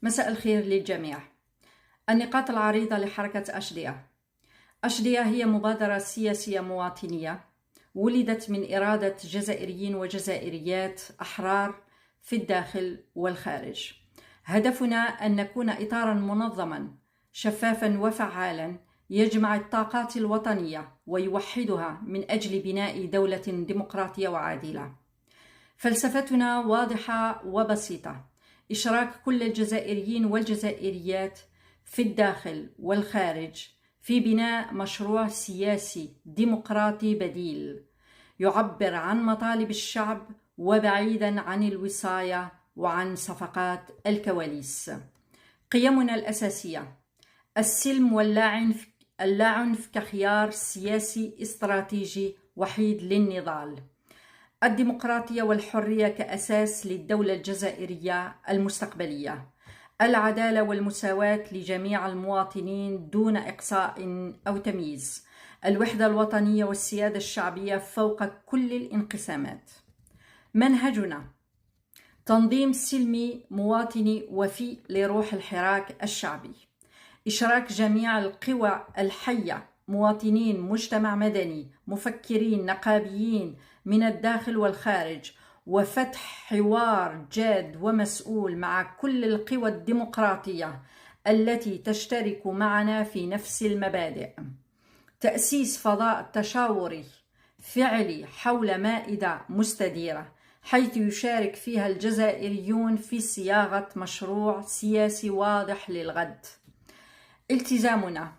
مساء الخير للجميع. النقاط العريضة لحركة أشدية. أشدية هي مبادرة سياسية مواطنية ولدت من إرادة جزائريين وجزائريات أحرار في الداخل والخارج. هدفنا أن نكون إطاراً منظماً شفافاً وفعالاً يجمع الطاقات الوطنية ويوحدها من أجل بناء دولة ديمقراطية وعادلة. فلسفتنا واضحة وبسيطة: إشراك كل الجزائريين والجزائريات في الداخل والخارج في بناء مشروع سياسي ديمقراطي بديل يعبر عن مطالب الشعب وبعيداً عن الوصاية وعن صفقات الكواليس. قيمنا الأساسية: السلم واللاعنف كخيار سياسي استراتيجي وحيد للنضال، الديمقراطية والحرية كأساس للدولة الجزائرية المستقبلية، العدالة والمساواة لجميع المواطنين دون إقصاء أو تمييز، الوحدة الوطنية والسيادة الشعبية فوق كل الانقسامات. منهجنا: تنظيم سلمي مواطني وفي لروح الحراك الشعبي، إشراك جميع القوى الحية، مواطنين، مجتمع مدني، مفكرين، نقابيين من الداخل والخارج، وفتح حوار جاد ومسؤول مع كل القوى الديمقراطية التي تشترك معنا في نفس المبادئ. تأسيس فضاء تشاوري فعلي حول مائدة مستديرة حيث يشارك فيها الجزائريون في صياغة مشروع سياسي واضح للغد. التزامنا: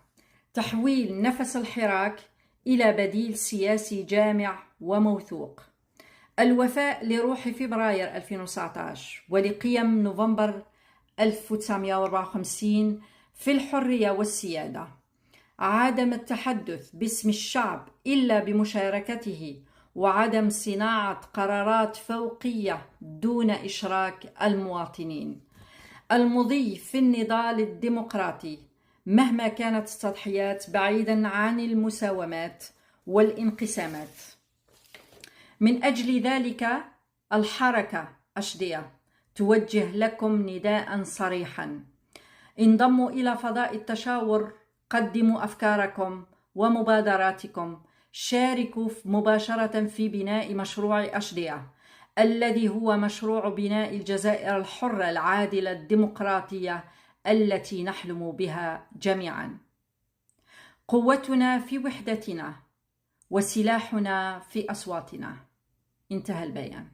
تحويل نفس الحراك إلى بديل سياسي جامع وموثوق، الوفاء لروح فبراير 2019 ولقيم نوفمبر 1954 في الحرية والسيادة، عدم التحدث باسم الشعب إلا بمشاركته، وعدم صناعة قرارات فوقية دون إشراك المواطنين، المضي في النضال الديمقراطي مهما كانت التضحيات بعيداً عن المساومات والانقسامات. من أجل ذلك الحركة أشدية توجه لكم نداء صريحا: انضموا إلى فضاء التشاور، قدموا أفكاركم ومبادراتكم، شاركوا مباشرة في بناء مشروع أشدية الذي هو مشروع بناء الجزائر الحرة العادلة الديمقراطية التي نحلم بها جميعا. قوتنا في وحدتنا وسلاحنا في أصواتنا. انتهى البيان.